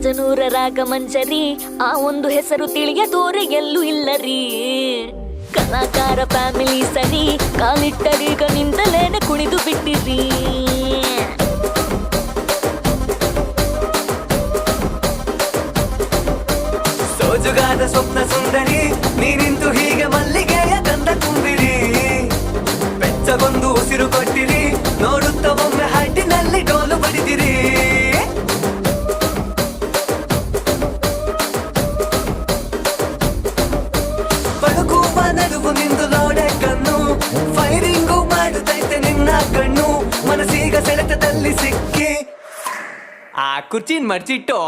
ರಾಜನೂರ ರಾಗ ಮಂಜರಿ, ಆ ಒಂದು ಹೆಸರು ತಿಳಿಯದೋರೆ ಎಲ್ಲೂ ಇಲ್ಲರಿ. ಕಲಾಕಾರ ಫ್ಯಾಮಿಲಿ ಸರಿ, ಕಾಲಿಟ್ಟರೀಗ ನಿಂದಲೇನೆ ಕುಣಿದು ಬಿಟ್ಟಿರಿ. ಸೋಜುಗಾದ ಸ್ವಪ್ನ ಸುಂದರಿ, ನೀನಿಂತು ಹೀಗೆ ಮಲ್ಲಿಗೆಯ ಗಂಧ ತುಂಬಿರಿ. ಬೆಚ್ಚಗೊಂದು ಉಸಿರು ಕೊಟ್ಟಿರಿ, ನೋಡುತ್ತ ಒಮ್ಮೆ ಹಾಟಿನಲ್ಲಿ ಡೋಲು ಬಡಿದಿರಿ. ಬಳುಕುವ ನಡುವು ನಿಂದು ನೋಡೆ ಕಣ್ಣು, ಫೈರಿಂಗು ಮಾಡುತ್ತೈತೆ ನಿನ್ನ ಕಣ್ಣು. ಮನಸ್ಸೀಗ ಸೆಳೆತದಲ್ಲಿ ಸಿಕ್ಕಿ ಆ ಕುರ್ಚಿನ್ ಮಡ್ಚಿಟ್ಟು